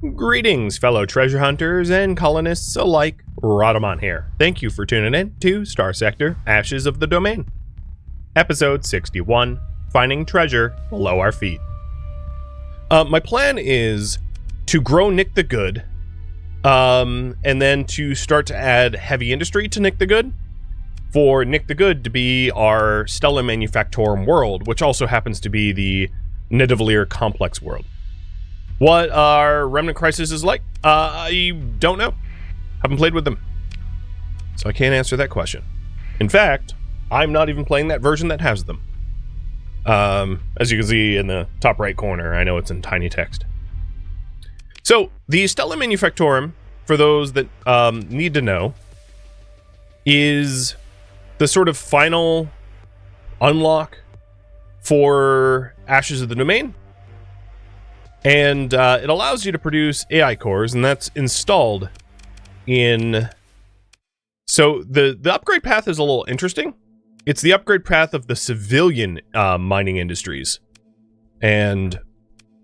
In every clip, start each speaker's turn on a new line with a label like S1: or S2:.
S1: Greetings, fellow treasure hunters and colonists alike. Rhadamant here. Thank you for tuning in to Starsector, Ashes of the Domain. Episode 61, Finding Treasure Below Our Feet. My plan is to grow Nick the Good, and then to start to add heavy industry to Nick the Good, for Nick the Good to be our Stella Manufactorum world, which also happens to be the Nidavellir complex world. What our Remnant Crisis is like? I don't know. Haven't played with them. So I can't answer that question. In fact, I'm not even playing that version that has them. As you can see in the top right corner, I know it's in tiny text. So, the Stella Manufactorum, for those that need to know, is the sort of final unlock for Ashes of the Domain. And it allows you to produce AI cores, and that's installed in... So the upgrade path is a little interesting. It's the upgrade path of the civilian mining industries. And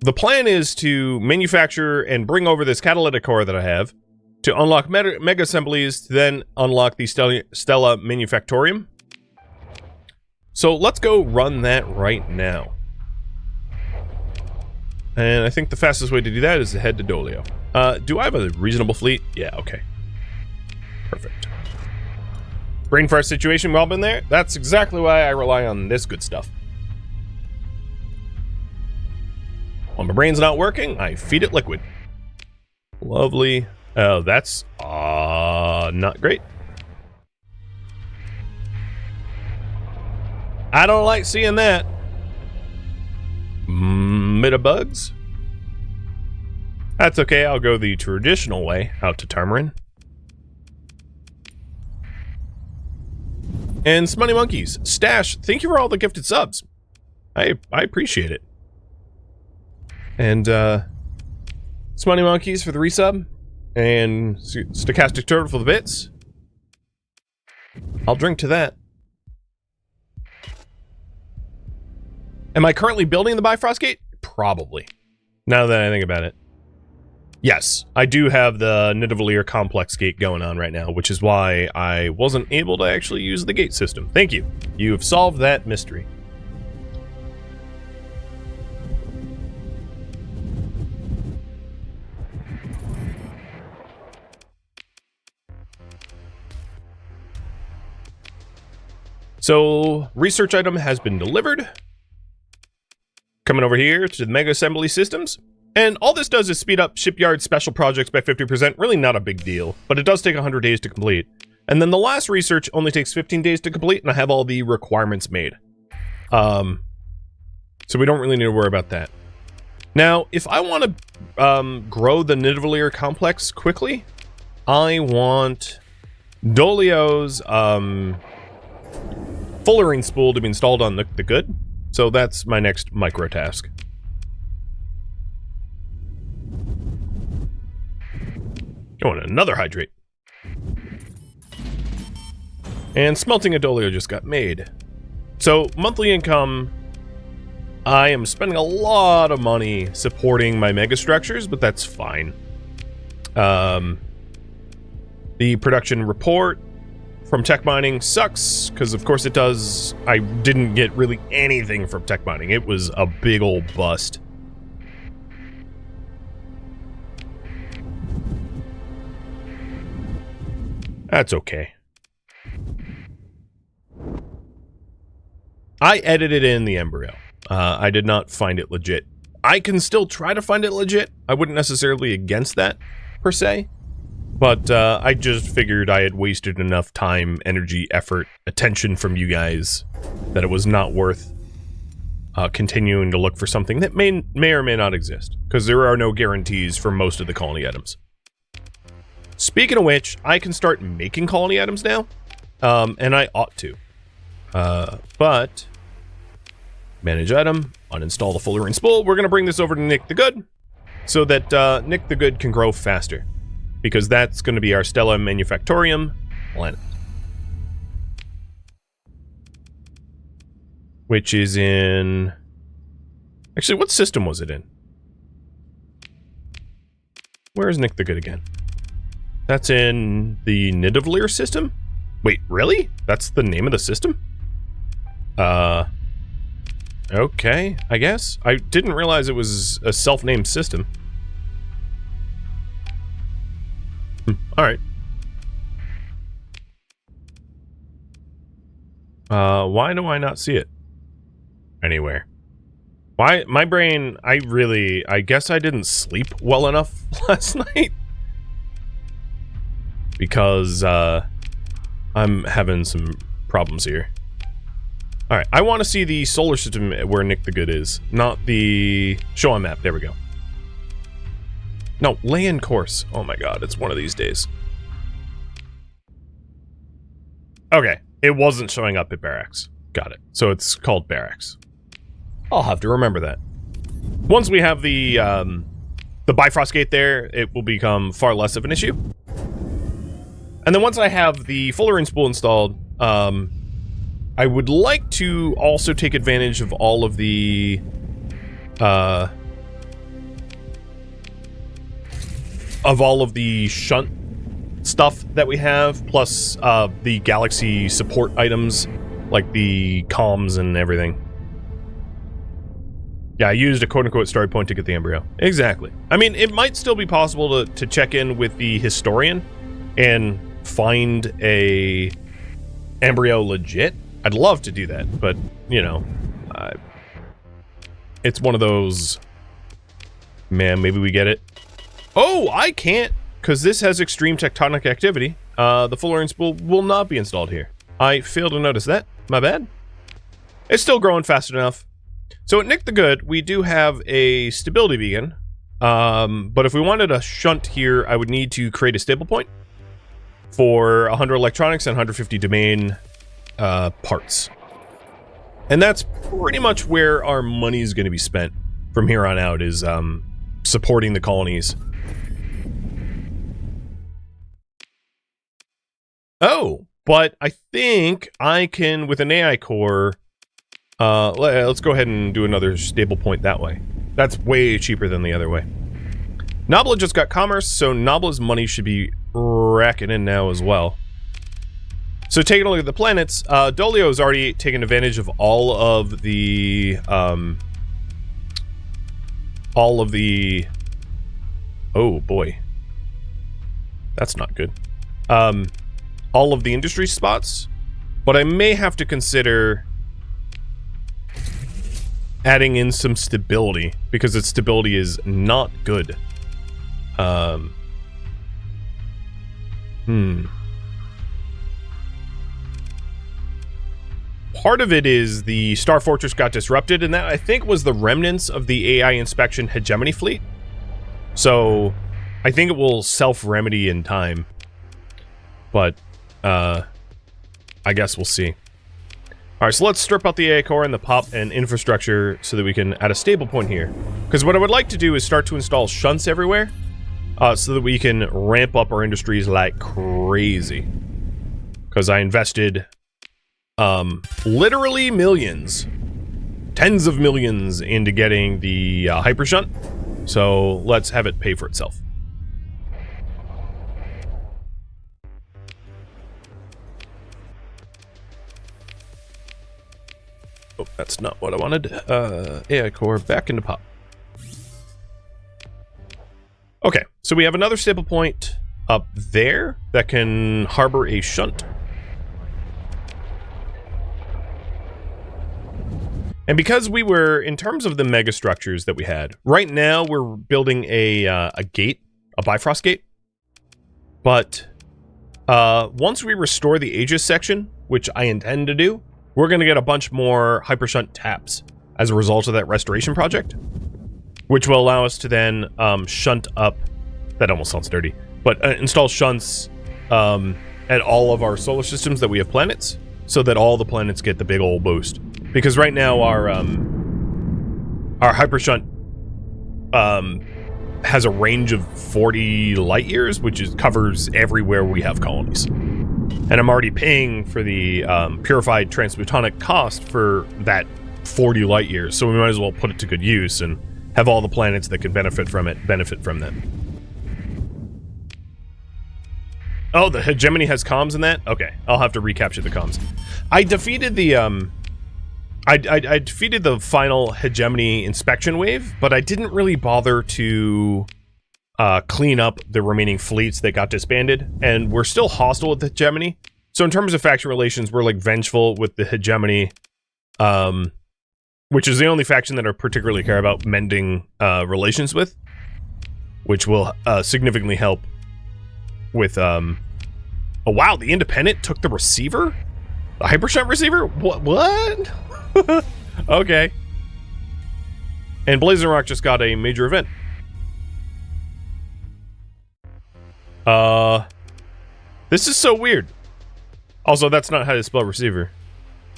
S1: the plan is to manufacture and bring over this catalytic core that I have to unlock mega assemblies, to then unlock the Stella Manufactorium. So let's go run that right now. And I think the fastest way to do that is to head to Dolio. Do I have a reasonable fleet? Yeah, okay. Perfect. Brain fart situation, well been there? That's exactly why I rely on this good stuff. When my brain's not working, I feed it liquid. Lovely. Oh, that's not great. I don't like seeing that. Bit of bugs. That's okay, I'll go the traditional way out to Tarmarin. And Smunny Monkeys, Stash, thank you for all the gifted subs. I appreciate it. And Smunny Monkeys for the resub. And Stochastic Turtle for the bits. I'll drink to that. Am I currently building the Bifrost gate? Probably. Now that I think about it. Yes, I do have the Nidavellir complex gate going on right now, which is why I wasn't able to actually use the gate system. Thank you. You've solved that mystery. So, research item has been delivered. Coming over here to the Mega Assembly Systems. And all this does is speed up shipyard special projects by 50%. Really not a big deal, but it does take 100 days to complete. And then the last research only takes 15 days to complete, and I have all the requirements made. So we don't really need to worry about that. Now, if I want to grow the Nidavellir complex quickly, I want Dolio's fullerene spool to be installed on the Good. So that's my next micro task. Oh, and another hydrate. And smelting a Dolio just got made. So, monthly income, I am spending a lot of money supporting my megastructures, but that's fine. The production report from tech mining sucks, because of course it does. I didn't get really anything from tech mining. It was a big old bust. That's okay. I edited in the embryo. I did not find it legit. I can still try to find it legit. I wouldn't necessarily against that, per se. But I just figured I had wasted enough time, energy, effort, attention from you guys that it was not worth continuing to look for something that may or may not exist. Because there are no guarantees for most of the colony items. Speaking of which, I can start making colony items now. And I ought to. But... manage item, uninstall the fullerene spool. We're going to bring this over to Nick the Good. So that Nick the Good can grow faster. Because that's going to be our Stella Manufactorium planet. Which is in... actually, what system was it in? Where is Nick the Good again? That's in the Nidavellir system? Wait, really? That's the name of the system? Okay, I guess. I didn't realize it was a self-named system. Alright. Why do I not see it anywhere? Why? My brain, I guess I didn't sleep well enough last night. Because, I'm having some problems here. Alright, I want to see the solar system where Nick the Good is, not the show on map. There we go. No, lay in course. Oh my god, it's one of these days. Okay, it wasn't showing up at barracks. Got it. So it's called barracks. I'll have to remember that. Once we have the Bifrost gate there, it will become far less of an issue. And then once I have the fullerene spool installed, I would like to also take advantage of all of the shunt stuff that we have, plus the galaxy support items, like the comms and everything. Yeah, I used a quote-unquote story point to get the embryo. Exactly. I mean, it might still be possible to check in with the historian and find a embryo legit. I'd love to do that, but, you know, it's one of those, man, maybe we get it. Oh, I can't, because this has extreme tectonic activity. The fullerene spool will not be installed here. I failed to notice that. My bad. It's still growing fast enough. So at Nick the Good, we do have a stability beacon, but if we wanted a shunt here, I would need to create a stable point for 100 electronics and 150 domain parts. And that's pretty much where our money is going to be spent from here on out, is supporting the colonies. Oh, but I think I can, with an AI core, let's go ahead and do another stable point that way. That's way cheaper than the other way. Nabla just got commerce, so Nabla's money should be racking in now as well. So taking a look at the planets, Dolio has already taken advantage of all of the, oh boy. That's not good. All of the industry spots, but I may have to consider adding in some stability, because its stability is not good. Part of it is the Star Fortress got disrupted, and that, I think, was the remnants of the AI inspection hegemony fleet. So I think it will self-remedy in time. But I guess we'll see. Alright, so let's strip out the AI core and the pop and infrastructure so that we can add a stable point here. Because what I would like to do is start to install shunts everywhere, so that we can ramp up our industries like crazy. Because I invested literally millions, tens of millions into getting the hyper shunt. So let's have it pay for itself. Oh, that's not what I wanted. AI core back into pop. Okay, so we have another stable point up there that can harbor a shunt. And because we were, in terms of the megastructures that we had, right now we're building a gate, a Bifrost gate. But once we restore the Aegis section, which I intend to do, we're going to get a bunch more hypershunt taps as a result of that restoration project, which will allow us to then shunt up, that almost sounds dirty, but install shunts at all of our solar systems that we have planets, so that all the planets get the big old boost. Because right now our hypershunt has a range of 40 light years, which covers everywhere we have colonies. And I'm already paying for the purified transplutonic cost for that 40 light years, so we might as well put it to good use and have all the planets that can benefit from it benefit from them. Oh, the hegemony has comms in that? Okay, I'll have to recapture the comms. I defeated the, I defeated the final hegemony inspection wave, but I didn't really bother to clean up the remaining fleets that got disbanded, and we're still hostile with the hegemony. So in terms of faction relations, we're like vengeful with the hegemony, which is the only faction that I particularly care about mending relations with, which will significantly help with, oh wow, the Independent took the receiver? The Hypershunt receiver? What? Okay. And Blazing Rock just got a major event. This is so weird. Also, that's not how to spell receiver.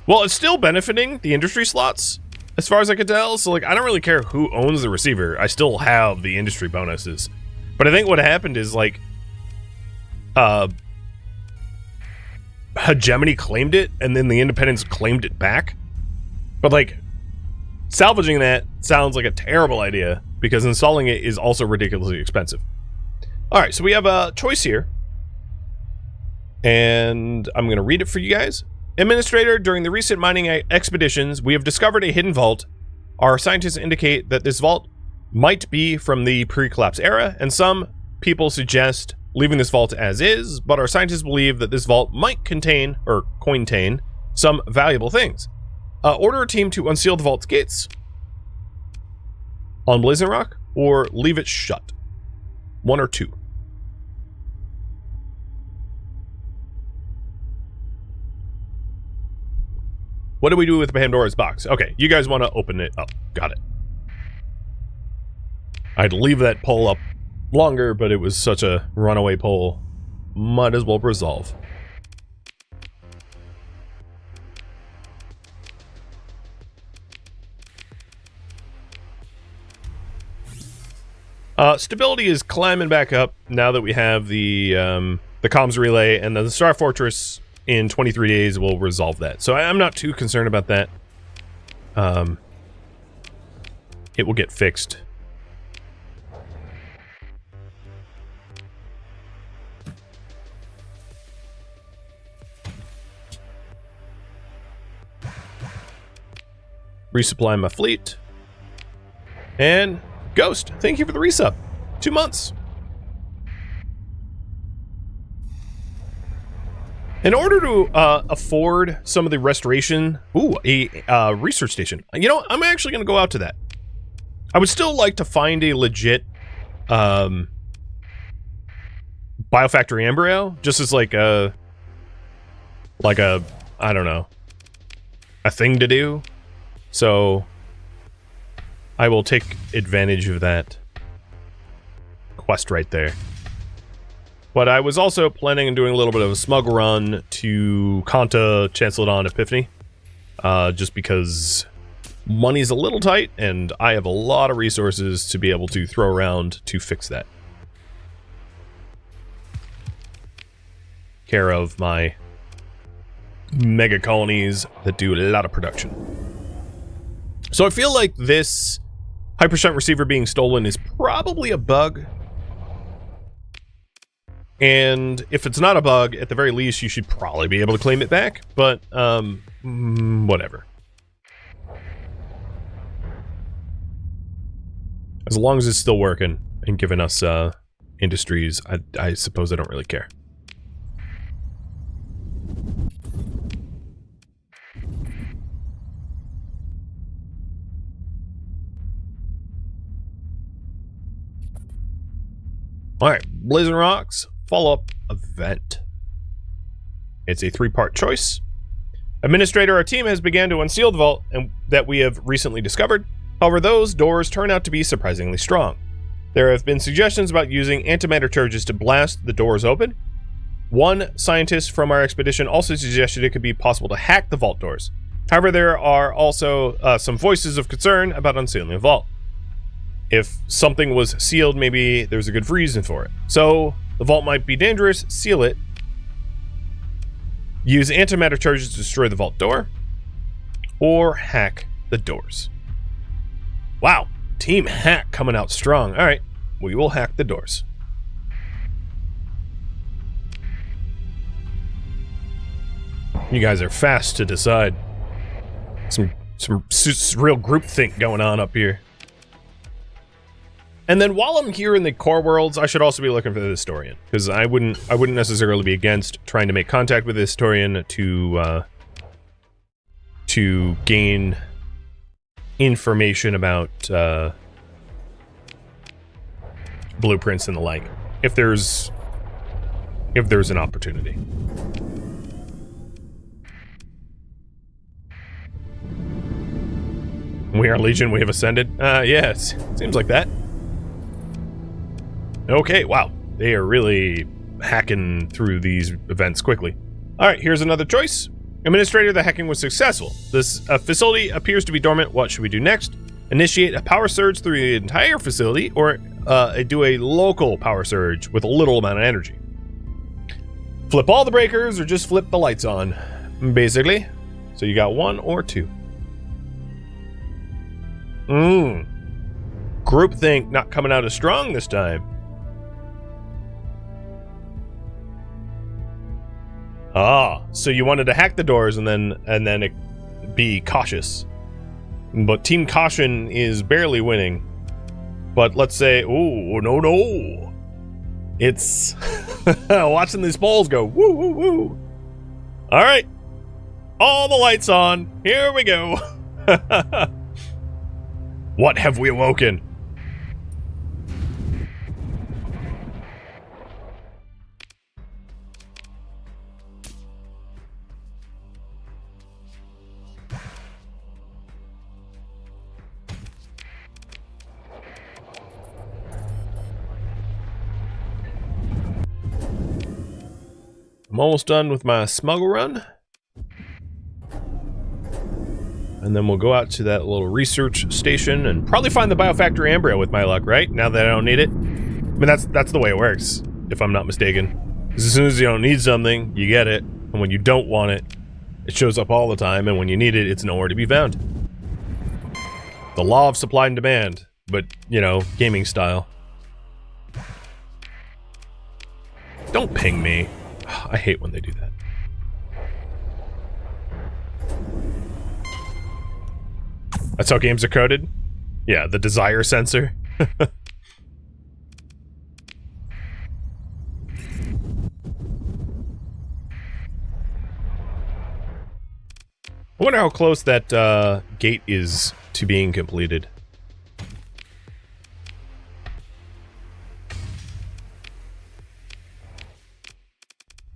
S1: Well, it's still benefiting the industry slots, as far as I can tell. So, like, I don't really care who owns the receiver. I still have the industry bonuses. But I think what happened is, like, Hegemony claimed it, and then the Independents claimed it back. But, like, salvaging that sounds like a terrible idea, because installing it is also ridiculously expensive. Alright, so we have a choice here. And I'm going to read it for you guys. Administrator, during the recent mining expeditions, we have discovered a hidden vault. Our scientists indicate that this vault might be from the pre-collapse era, and some people suggest leaving this vault as is, but our scientists believe that this vault might contain, or contain, some valuable things. Order a team to unseal the vault's gates on Blazing Rock, or leave it shut. One or two. What do we do with Pandora's box? Okay, you guys want to open it up. Got it. I'd leave that poll up longer, but it was such a runaway poll. Might as well resolve. Stability is climbing back up now that we have the comms relay, and the Star Fortress in 23 days will resolve that. So I'm not too concerned about that. It will get fixed. Resupply my fleet. And Ghost, thank you for the resub. 2 months. In order to afford some of the restoration, a research station. You know, I'm actually going to go out to that. I would still like to find a legit biofactory embryo, just as like a I don't know, a thing to do. So I will take advantage of that quest right there. But I was also planning on doing a little bit of a smug run to Kanta, Chancellor Epiphany, just because money's a little tight, and I have a lot of resources to be able to throw around to fix that. Care of my mega colonies that do a lot of production. So I feel like this Hypershunt receiver being stolen is probably a bug. And if it's not a bug, at the very least, you should probably be able to claim it back. But, whatever. As long as it's still working and giving us industries, I suppose I don't really care. Alright, Blazing Rocks follow-up event. It's a 3-part choice. Administrator, our team has begun to unseal the vault that we have recently discovered. However, those doors turn out to be surprisingly strong. There have been suggestions about using antimatter charges to blast the doors open. One scientist from our expedition also suggested it could be possible to hack the vault doors. However, there are also some voices of concern about unsealing the vault. If something was sealed, maybe there's a good reason for it. So, the vault might be dangerous, seal it. Use antimatter charges to destroy the vault door. Or hack the doors. Wow, Team Hack coming out strong. Alright, we will hack the doors. You guys are fast to decide. Some real groupthink going on up here. And then while I'm here in the core worlds, I should also be looking for the historian, because I wouldn't necessarily be against trying to make contact with the historian to gain information about blueprints and the like, if there's an opportunity. We are Legion, we have ascended. Yes, seems like that. Okay, wow. They are really hacking through these events quickly. Alright, here's another choice. Administrator, the hacking was successful. This facility appears to be dormant. What should we do next? Initiate a power surge through the entire facility, or do a local power surge with a little amount of energy? Flip all the breakers, or just flip the lights on, basically. So you got one or two. Groupthink not coming out as strong this time. Ah, so you wanted to hack the doors and then be cautious. But Team Caution is barely winning. But let's say, oh, no. It's watching these balls go, woo, woo, woo. All right. All the lights on. Here we go. What have we awoken? I'm almost done with my smuggle run. And then we'll go out to that little research station and probably find the biofactory embryo with my luck, right? Now that I don't need it. I mean, that's the way it works, if I'm not mistaken. 'Cause as soon as you don't need something, you get it. And when you don't want it, it shows up all the time. And when you need it, it's nowhere to be found. The law of supply and demand, but, you know, gaming style. Don't ping me. I hate when they do that. That's how games are coded? Yeah, the desire sensor. I wonder how close that gate is to being completed.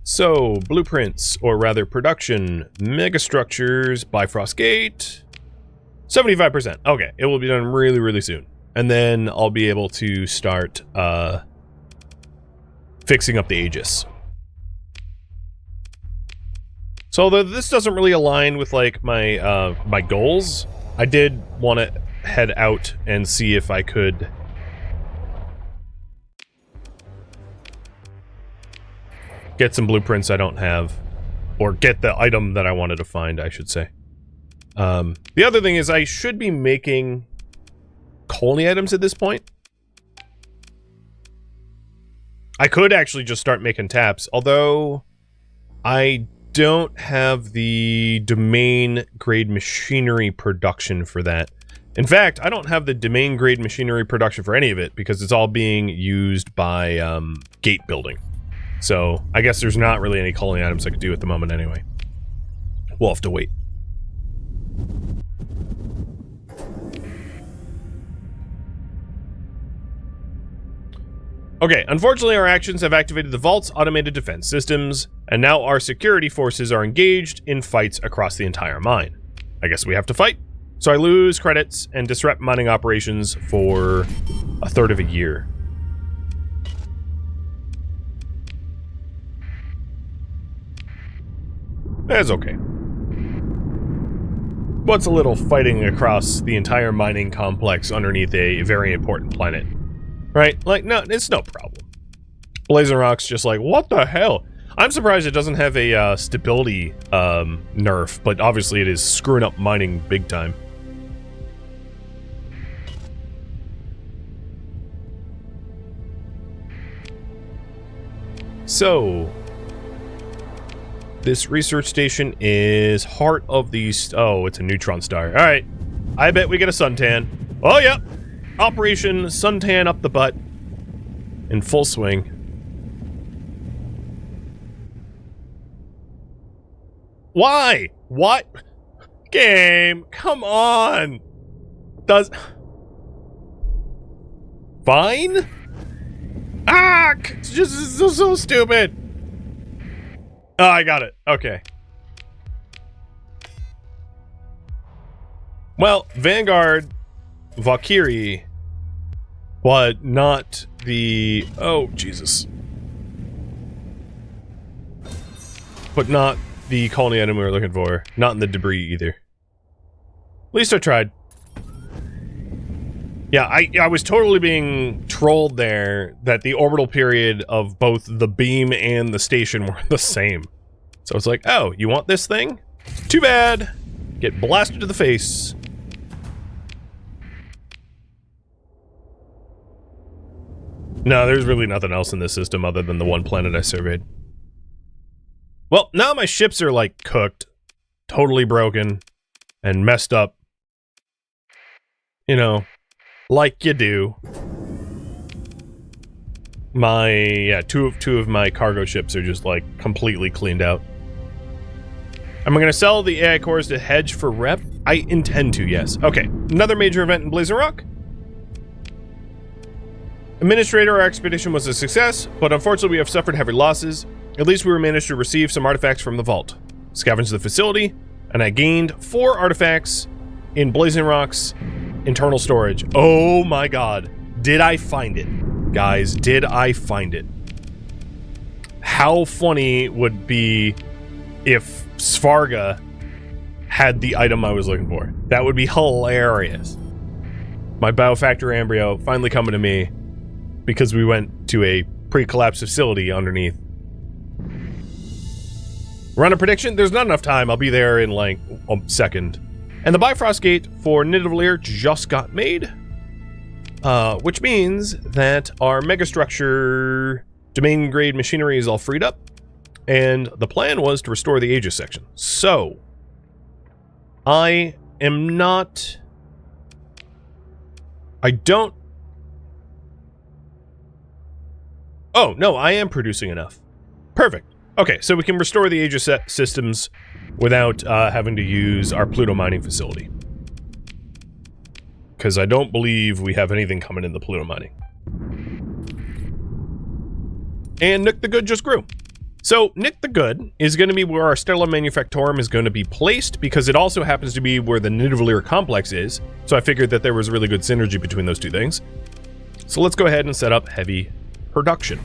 S1: So, blueprints, or rather production, megastructures, Bifrost gate, 75%. Okay, it will be done really, really soon. And then I'll be able to start fixing up the Aegis. So although this doesn't really align with like my my goals, I did want to head out and see if I could get some blueprints I don't have, or get the item that I wanted to find, I should say. The other thing is I should be making colony items at this point. I could actually just start making taps, although I don't have the domain grade machinery production for that. In fact, I don't have the domain grade machinery production for any of it because it's all being used by gate building. So I guess there's not really any colony items I could do at the moment anyway. We'll have to wait. Okay, unfortunately our actions have activated the Vault's automated defense systems, and now our security forces are engaged in fights across the entire mine. I guess we have to fight. So I lose credits and disrupt mining operations for a third of a year. That's okay. What's a little fighting across the entire mining complex underneath a very important planet? Right? Like, no, it's no problem. Blazing Rock's just like, what the hell? I'm surprised it doesn't have a stability nerf, but obviously it is screwing up mining big time. So, This research station is heart of the... Oh, it's a neutron star. All right. I bet we get a suntan. Oh, yep. Operation Suntan up the butt. In full swing. Why? What? Game. Come on. Does... Fine? Ah! It's just so stupid. Oh, I got it. Okay. Well, Vanguard, Valkyrie, but not the... Oh, Jesus. But not the colony item we were looking for. Not in the debris, either. At least I tried. Yeah, I was totally being trolled there that the orbital period of both the beam and the station were the same. So it's like, oh, you want this thing? Too bad. Get blasted to the face. No, there's really nothing else in this system other than the one planet I surveyed. Well, now my ships are, like, cooked. Totally broken. And messed up. You know, like you do. Yeah, two of my cargo ships are just, like, completely cleaned out. Am I going to sell the AI cores to hedge for rep? I intend to, yes. Okay, another major event in Blazing Rock. Administrator, our expedition was a success, but unfortunately we have suffered heavy losses. At least we managed to receive some artifacts from the vault. Scavenged the facility, and I gained 4 artifacts in Blazing Rock's internal storage. Oh my god. Did I find it? Guys, did I find it? How funny would be if Svarga had the item I was looking for? That would be hilarious. My biofactory embryo finally coming to me because we went to a pre-collapsed facility underneath. Run a prediction? There's not enough time. I'll be there in like a second. And the Bifrost gate for Nidavellir just got made. Which means that our megastructure domain grade machinery is all freed up. And the plan was to restore the Aegis section. So, I am not... I don't... Oh, no, I am producing enough. Perfect. Okay, so we can restore the Aegis systems without having to use our Pluto mining facility. Because I don't believe we have anything coming in the Pluto mining. And Nick the Good just grew. So, Nick the Good is going to be where our Stellar Manufactorum is going to be placed, because it also happens to be where the Nidavellir complex is, so I figured that there was really good synergy between those two things. So let's go ahead and set up heavy production.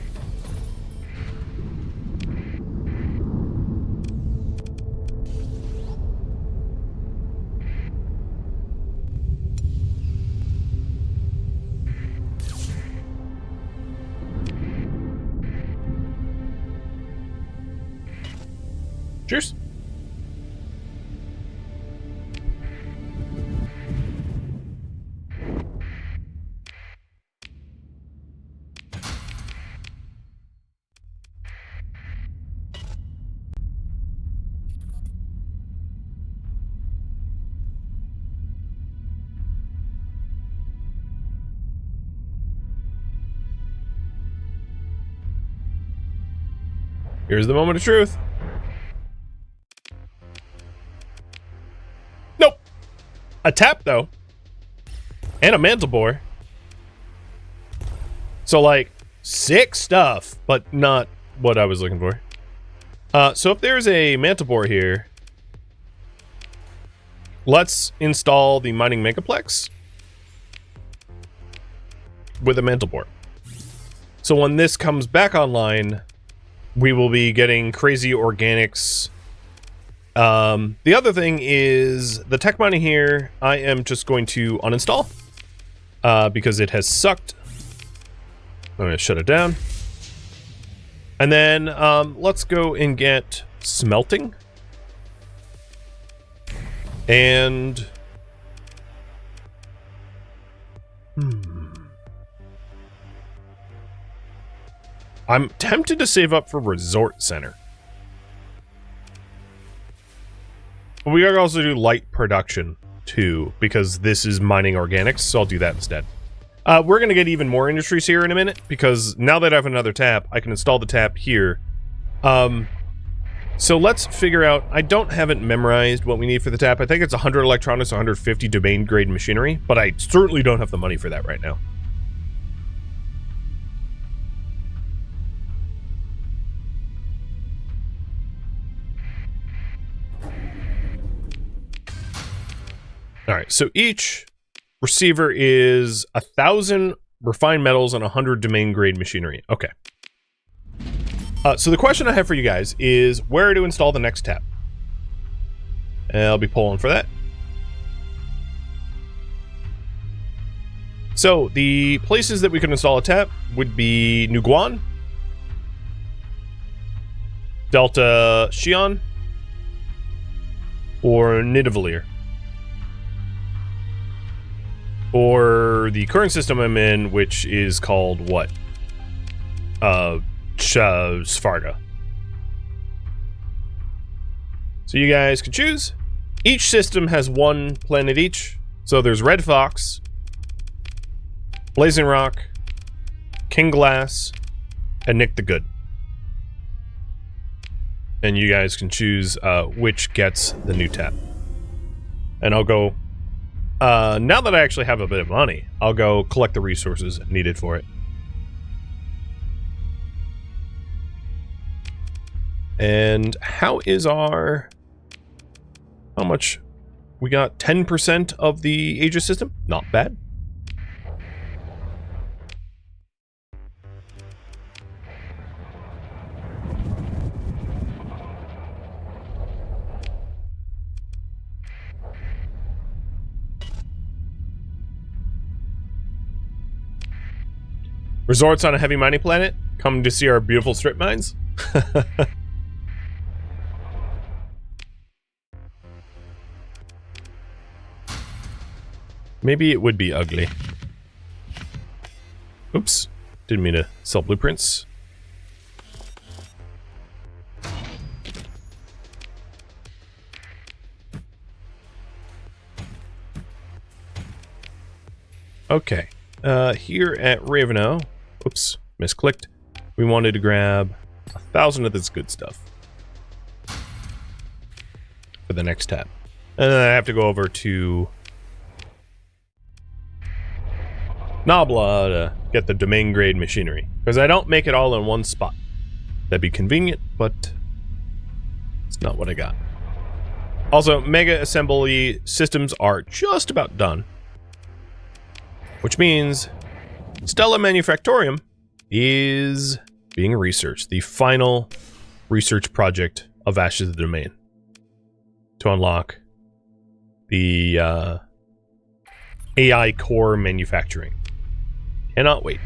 S1: Cheers. Here's the moment of truth. Nope. A tap, though. And a mantle bore. So, like, sick stuff, but not what I was looking for. So if there's a mantle bore here, let's install the mining megaplex with a mantle bore. So when this comes back online, we will be getting crazy organics. The other thing is the tech mining here, I am just going to uninstall because it has sucked. I'm going to shut it down. And then let's go and get smelting. And... I'm tempted to save up for Resort Center. We gotta also do light production too, because this is mining organics, so I'll do that instead. We're gonna get even more industries here in a minute, because now that I have another tap, I can install the tap here. So let's figure out, I don't have it memorized what we need for the tap. I think it's 100 electronics, 150 domain grade machinery, but I certainly don't have the money for that right now. Alright, so each receiver is 1,000 refined metals and 100 domain grade machinery. Okay. So the question I have for you guys is where to install the next tap. I'll be polling for that. So the places that we can install a tap would be New Guan, Delta Xi'an, or Nidavellir. Or the current system I'm in, which is called what? Svarga. So you guys can choose. Each system has one planet each. So there's Red Fox, Blazing Rock, King Glass, and Nick the Good. And you guys can choose which gets the new tap. And I'll go... now that I actually have a bit of money, I'll go collect the resources needed for it. And how is our... How much? We got 10% of the Aegis system? Not bad. Resorts on a heavy mining planet? Come to see our beautiful strip mines? Maybe it would be ugly. Oops. Didn't mean to sell blueprints. Okay. Here at Raveno... Oops, misclicked. We wanted to grab 1,000 of this good stuff for the next tab. And then I have to go over to Nabla to get the domain grade machinery, because I don't make it all in one spot. That'd be convenient, but it's not what I got. Also, mega assembly systems are just about done, which means Stella Manufactorium is being researched. The final research project of Ashes of the Domain to unlock the AI core manufacturing. Cannot wait.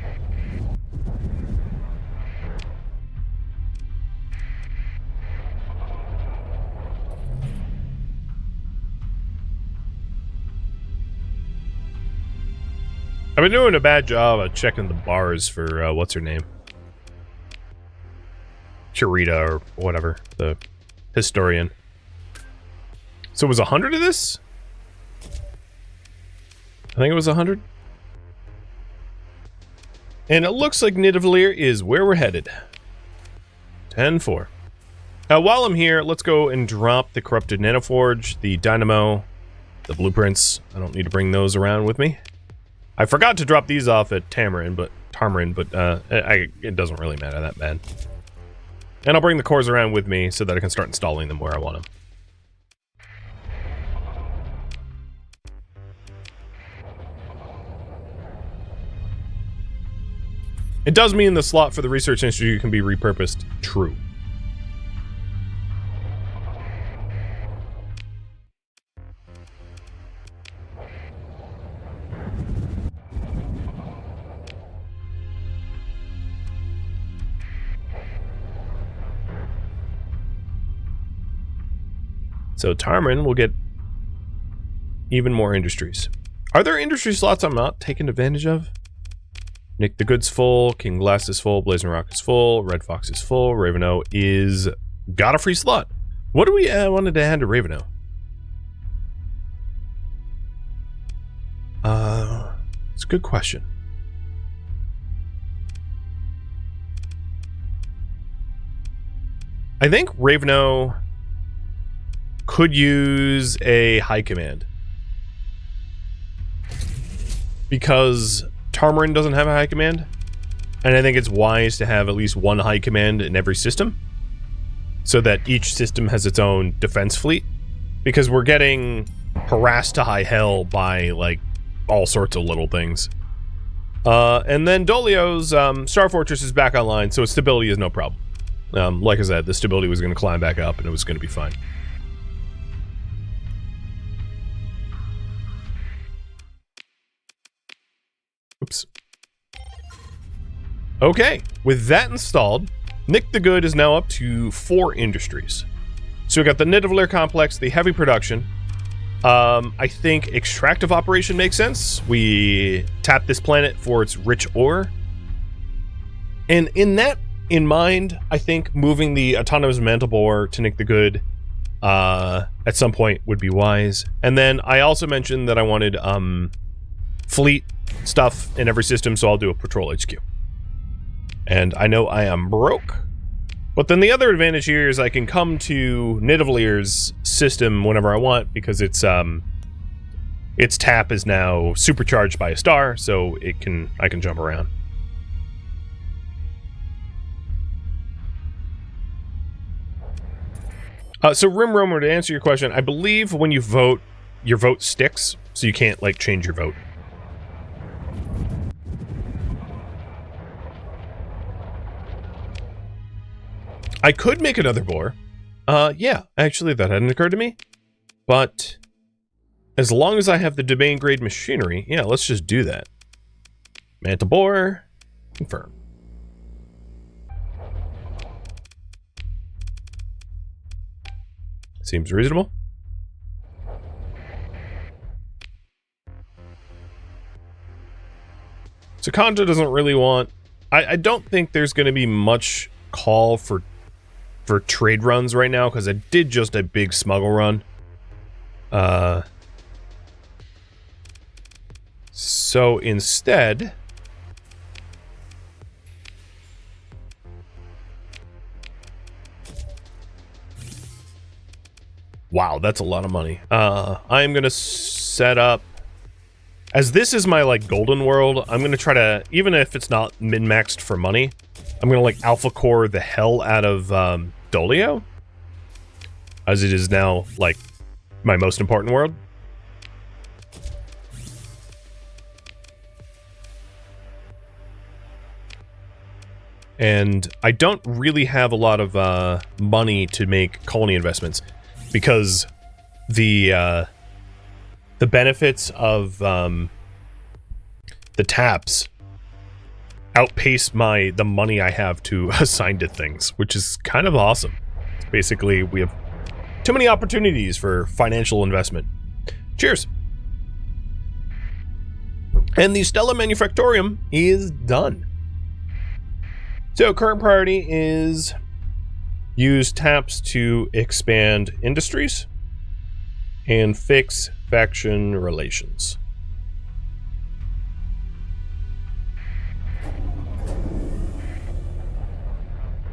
S1: I've been doing a bad job of checking the bars for, what's her name? Kurita or whatever, the historian. So it was 100 of this? I think it was 100. And it looks like Nidavellir is where we're headed. 10-4. Now, while I'm here, let's go and drop the Corrupted Nanoforge, the Dynamo, the blueprints. I don't need to bring those around with me. I forgot to drop these off at Tamarin, but it doesn't really matter that bad. And I'll bring the cores around with me so that I can start installing them where I want them. It does mean the slot for the research institute can be repurposed. True. So Tarman will get even more industries. Are there industry slots I'm not taking advantage of? Nick the Good's full, King Glass is full, Blazing Rock is full, Red Fox is full, Raveno is got a free slot. What do we wanted to add to Raveno? good question. I think Raveno could use a high command. Because Tarmarin doesn't have a high command. And I think it's wise to have at least one high command in every system. So that each system has its own defense fleet. Because we're getting harassed to high hell by, like, all sorts of little things. And then Dolio's Star Fortress is back online, so its stability is no problem. Like I said, the stability was going to climb back up and it was going to be fine. Oops. Okay, with that installed, Nick the Good is now up to 4 industries. So we got the Nidavellir Complex, the heavy production. I think extractive operation makes sense. We tap this planet for its rich ore. And in mind, I think moving the autonomous mantle borer to Nick the Good at some point would be wise. And then I also mentioned that I wanted fleet stuff in every system, so I'll do a patrol HQ. And I know I am broke, but then the other advantage here is I can come to Nidavellir's system whenever I want, because its tap is now supercharged by a star, so I can jump around. So Rim Roamer, to answer your question, I believe when you vote, your vote sticks, so you can't, like, change your vote. I could make another bore. Yeah, actually, that hadn't occurred to me. But as long as I have the domain grade machinery, yeah, let's just do that. Mantle bore, confirm. Seems reasonable. So Kanja doesn't really want... I don't think there's going to be much call for trade runs right now, because I did just a big smuggle run. So instead... Wow, that's a lot of money. I'm going to set up... As this is my, like, golden world, I'm going to try to... Even if it's not min-maxed for money, I'm going to, like, alpha core the hell out of Dolio. As it is now, like, my most important world. And I don't really have a lot of money to make colony investments, because the benefits of the taps outpace the money I have to assign to things, which is kind of awesome. Basically, we have too many opportunities for financial investment. Cheers. And the Stella Manufactorium is done. So current priority is use taps to expand industries and fix faction relations.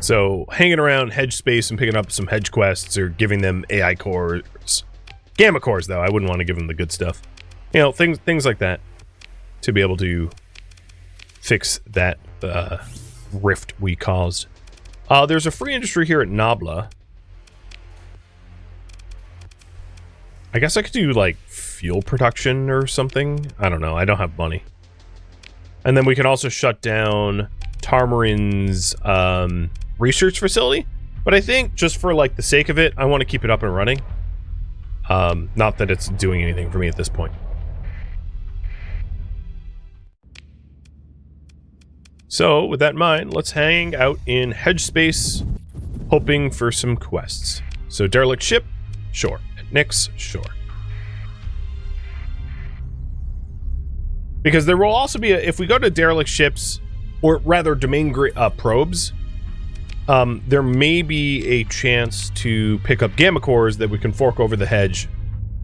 S1: So hanging around hedge space and picking up some hedge quests, or giving them AI cores. Gamma cores, though. I wouldn't want to give them the good stuff. You know, things like that, to be able to fix that rift we caused. There's a free industry here at Nabla. I guess I could do, like, fuel production or something. I don't know. I don't have money. And then we can also shut down Tarmarin's research facility. But I think, just for, like, the sake of it, I want to keep it up and running. Not that it's doing anything for me at this point. So, with that in mind, let's hang out in hedge space, hoping for some quests. So, derelict ship, sure. At Nyx, sure. Because there will also be if we go to derelict ships, or rather domain probes, there may be a chance to pick up gamma cores that we can fork over the hedge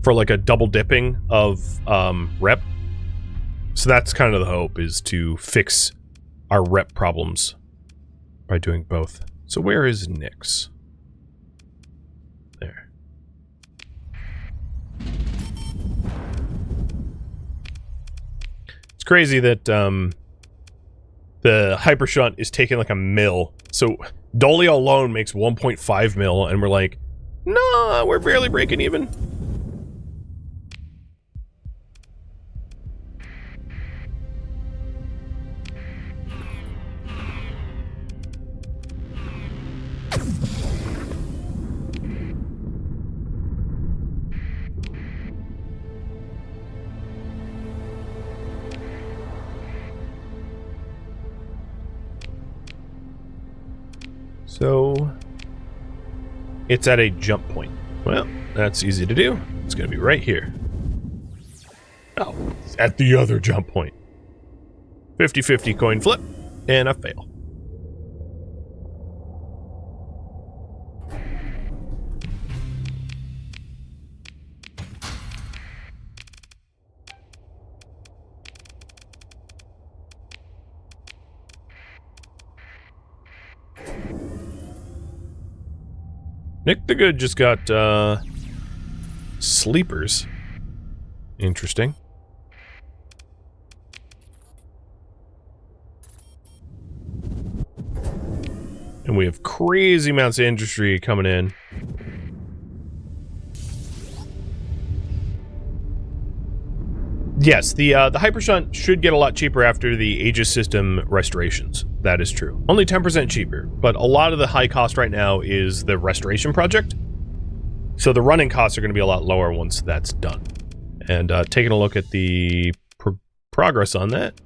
S1: for, like, a double dipping of rep. So that's kind of the hope, is to fix our rep problems by doing both. So where is Nyx? There. It's crazy that the hyper shunt is taking like a mil. So Dolia alone makes 1.5 mil, and we're like, nah, we're barely breaking even. So, it's at a jump point. Well, that's easy to do. It's going to be right here. Oh, it's at the other jump point. 50-50 coin flip, and a fail. Nick the Good just got, sleepers. Interesting. And we have crazy amounts of industry coming in. Yes, the Hypershunt should get a lot cheaper after the Aegis system restorations. That is true. Only 10% cheaper, but a lot of the high cost right now is the restoration project. So the running costs are going to be a lot lower once that's done. And taking a look at the progress on that,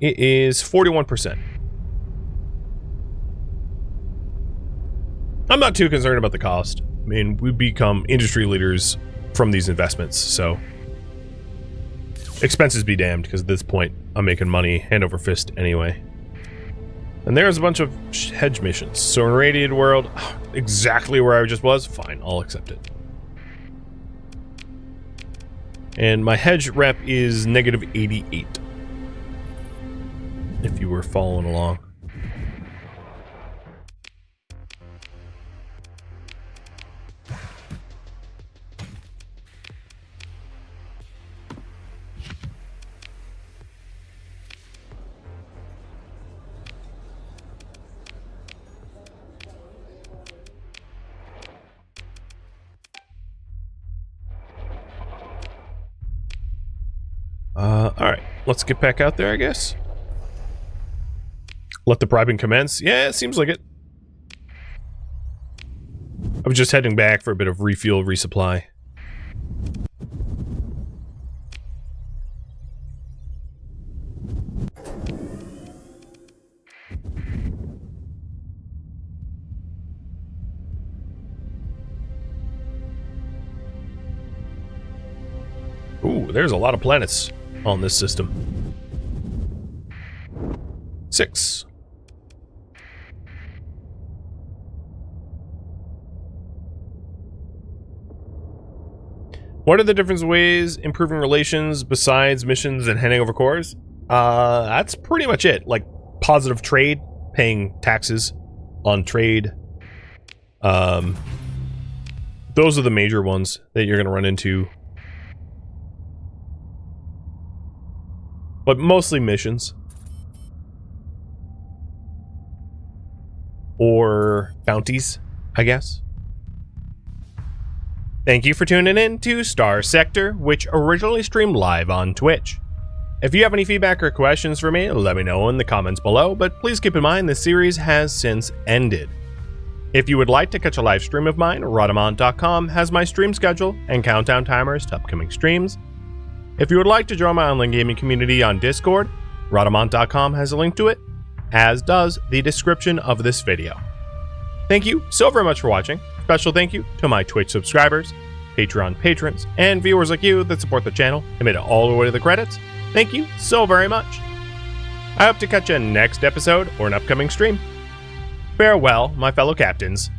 S1: it is 41%. I'm not too concerned about the cost. I mean, we become industry leaders from these investments, so expenses be damned, because at this point, I'm making money hand over fist anyway. And there's a bunch of hedge missions. So in Radiated World, exactly where I just was, fine, I'll accept it. And my hedge rep is negative 88. If you were following along. Alright, let's get back out there, I guess. Let the bribing commence. Yeah, it seems like it. I was just heading back for a bit of refuel, resupply. Ooh, there's a lot of planets on this system. 6. What are the different ways improving relations besides missions and handing over cores? That's pretty much it. Like positive trade, paying taxes on trade. Those are the major ones that you're going to run into. But mostly missions. Or bounties, I guess. Thank you for tuning in to Starsector, which originally streamed live on Twitch. If you have any feedback or questions for me, let me know in the comments below, but please keep in mind this series has since ended. If you would like to catch a live stream of mine, Rhadamant.com has my stream schedule and countdown timers to upcoming streams. If you would like to join my online gaming community on Discord, Rhadamant.com has a link to it, as does the description of this video. Thank you so very much for watching. Special thank you to my Twitch subscribers, Patreon patrons, and viewers like you that support the channel and made it all the way to the credits. Thank you so very much. I hope to catch you next episode or an upcoming stream. Farewell, my fellow captains.